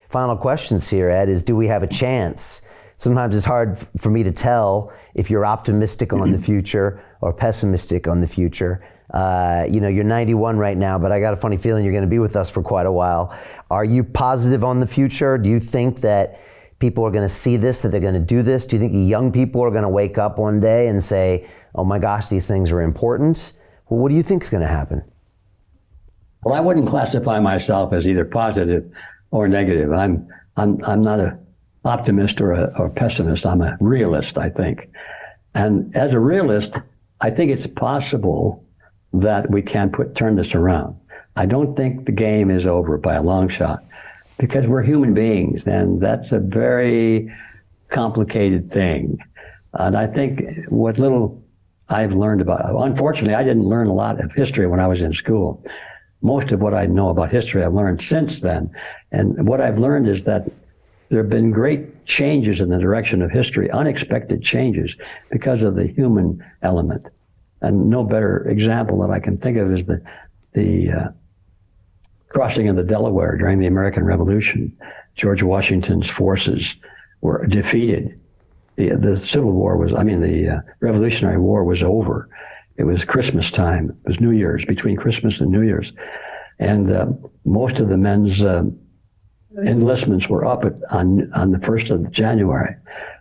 final questions here, Ed, is do we have a chance? Sometimes it's hard for me to tell if you're optimistic on the future or pessimistic on the future. You're 91 right now, but I got a funny feeling you're going to be with us for quite a while. Are you positive on the future? Do you think that people are going to see this, that they're going to do this? Do you think the young people are going to wake up one day and say, oh my gosh, these things are important? Well, what do you think is going to happen? Well, I wouldn't classify myself as either positive or negative. I'm not an optimist or a pessimist. I'm a realist, I think. And as a realist, I think it's possible that we can turn this around. I don't think the game is over by a long shot, because we're human beings, and that's a very complicated thing. And I think what little I've learned about, unfortunately, I didn't learn a lot of history when I was in school. Most of what I know about history I've learned since then. And what I've learned is that there have been great changes in the direction of history, unexpected changes, because of the human element. And no better example that I can think of is the crossing of the Delaware during the American Revolution. George Washington's forces were defeated. The Civil War the Revolutionary War was over. It was Christmas time. It was New Year's, between Christmas and New Year's. And most of the men's enlistments were up on the 1st of January.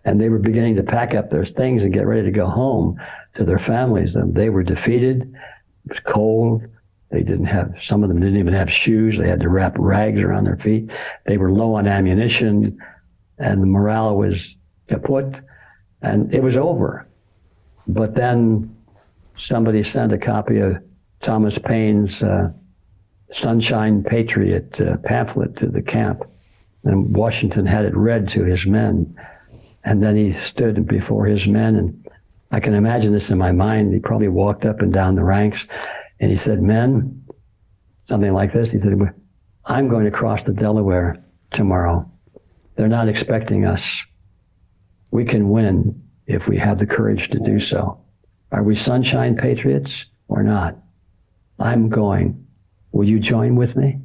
And they were beginning to pack up their things and get ready to go home to their families. And they were defeated. It was cold. Some of them didn't even have shoes. They had to wrap rags around their feet. They were low on ammunition, and the morale was kaput, and it was over. But then somebody sent a copy of Thomas Paine's Sunshine Patriot pamphlet to the camp, and Washington had it read to his men. And then he stood before his men, and I can imagine this in my mind. He probably walked up and down the ranks, and he said, "Men," something like this. He said, "I'm going to cross the Delaware tomorrow. They're not expecting us. We can win if we have the courage to do so. Are we Sunshine Patriots or not? I'm going. Will you join with me?"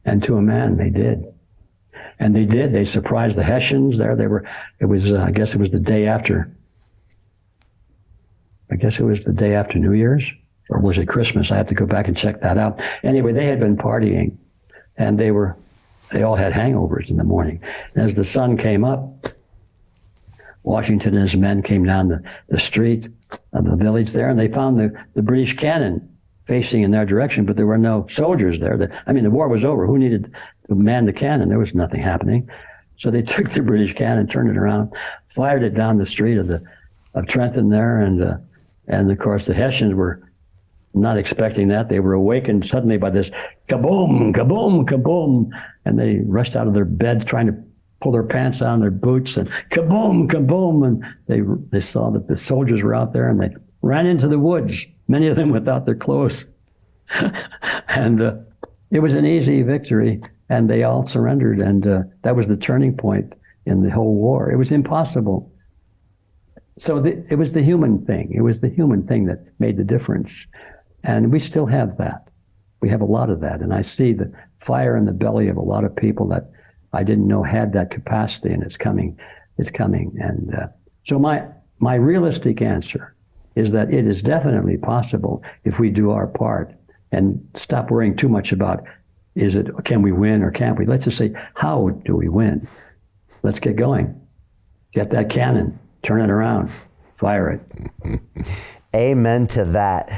And to a man, they did. And they did. They surprised the Hessians there. I guess it was the day after New Year's, or was it Christmas? I have to go back and check that out. Anyway, they had been partying, and they all had hangovers in the morning. And as the sun came up, Washington and his men came down the street of the village there, and they found the British cannon facing in their direction, but there were no soldiers there. The war was over. Who needed to man the cannon? There was nothing happening. So they took the British cannon, turned it around, fired it down the street of Trenton there, and of course the Hessians were not expecting that. They were awakened suddenly by this kaboom, kaboom, kaboom, and they rushed out of their beds trying to pull their pants down, their boots, and kaboom, kaboom, and they saw that the soldiers were out there, and they ran into the woods, many of them without their clothes. And it was an easy victory, and they all surrendered, and that was the turning point in the whole war. It was impossible. So it was the human thing. It was the human thing that made the difference. And we still have that. We have a lot of that. And I see the fire in the belly of a lot of people that I didn't know had that capacity, and it's coming. It's coming. And so my realistic answer is that it is definitely possible if we do our part and stop worrying too much about, can we win or can't we? Let's just say, how do we win? Let's get going. Get that cannon, turn it around, fire it. Amen to that.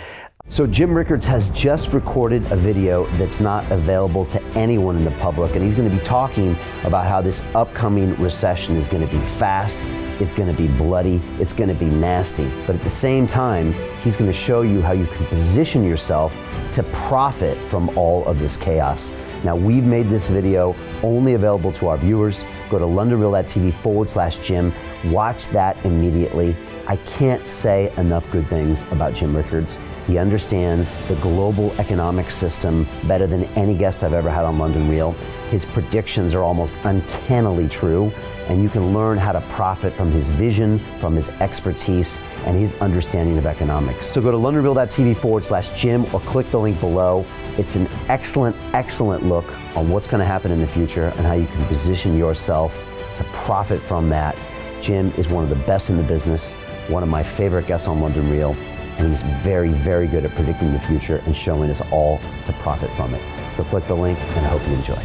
So Jim Rickards has just recorded a video that's not available to anyone in the public, and he's going to be talking about how this upcoming recession is going to be fast, it's going to be bloody, it's going to be nasty. But at the same time, he's going to show you how you can position yourself to profit from all of this chaos. Now, we've made this video only available to our viewers. Go to londonreal.tv/Jim. Watch that immediately. I can't say enough good things about Jim Rickards. He understands the global economic system better than any guest I've ever had on London Real. His predictions are almost uncannily true, and you can learn how to profit from his vision, from his expertise, and his understanding of economics. So go to londonreal.tv/Jim or click the link below. It's an excellent, excellent look on what's going to happen in the future and how you can position yourself to profit from that. Jim is one of the best in the business, one of my favorite guests on London Real, and he's very, very good at predicting the future and showing us all to profit from it. So click the link, and I hope you enjoy.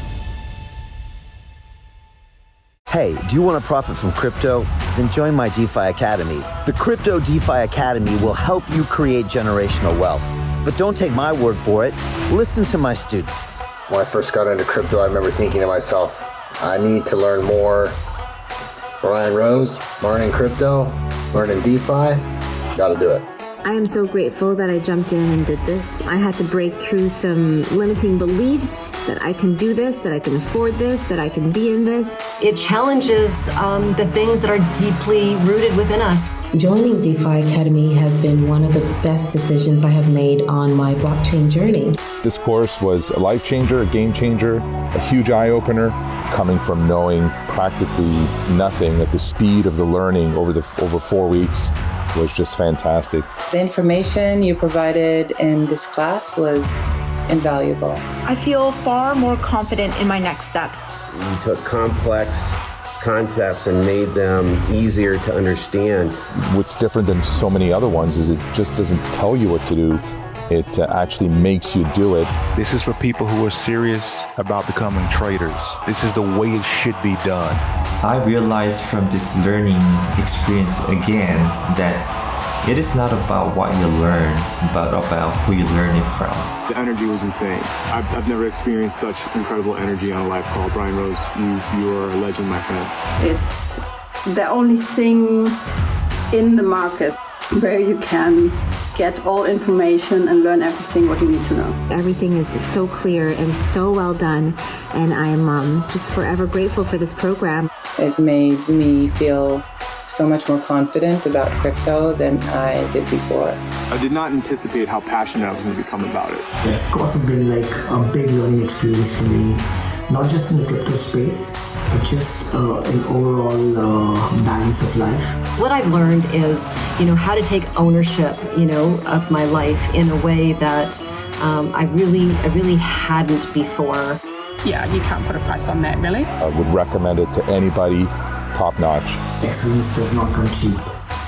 Hey, do you want to profit from crypto? Then join my DeFi Academy. The Crypto DeFi Academy will help you create generational wealth. But don't take my word for it. Listen to my students. When I first got into crypto, I remember thinking to myself, I need to learn more. Brian Rose, learning crypto, learning DeFi, gotta do it. I am so grateful that I jumped in and did this. I had to break through some limiting beliefs that I can do this, that I can afford this, that I can be in this. It challenges the things that are deeply rooted within us. Joining DeFi Academy has been one of the best decisions I have made on my blockchain journey. This course was a life changer, a game changer, a huge eye-opener, coming from knowing practically nothing at the speed of the learning over 4 weeks was just fantastic. The information you provided in this class was invaluable. I feel far more confident in my next steps. You took complex concepts and made them easier to understand. What's different than so many other ones is it just doesn't tell you what to do. It actually makes you do it. This is for people who are serious about becoming traders. This is the way it should be done. I realized from this learning experience again that it is not about what you learn, but about who you learn it from. The energy was insane. I've never experienced such incredible energy on a live call. Brian Rose, you are a legend, my friend. It's the only thing in the market where you can get all information and learn everything what you need to know. Everything is so clear and so well done, and I'm just forever grateful for this program. It made me feel so much more confident about crypto than I did before. I did not anticipate how passionate I was going to become about it. It's also been like a big learning experience for me, not just in the crypto space, but just an overall balance of life. What I've learned is, how to take ownership, of my life in a way that I really hadn't before. Yeah, you can't put a price on that, really. I would recommend it to anybody, top notch. Excellence does not come cheap.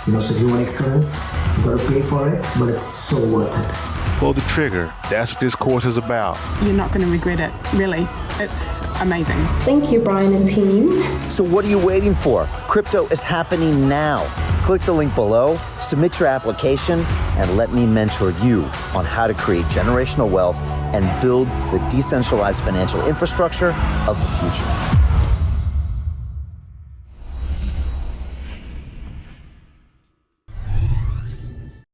So if you want excellence, you gotta pay for it, but it's so worth it. Pull the trigger. That's what this course is about. You're not going to regret it, really. It's amazing. Thank you, Brian and team. So what are you waiting for? Crypto is happening now. Click the link below, submit your application, and let me mentor you on how to create generational wealth and build the decentralized financial infrastructure of the future.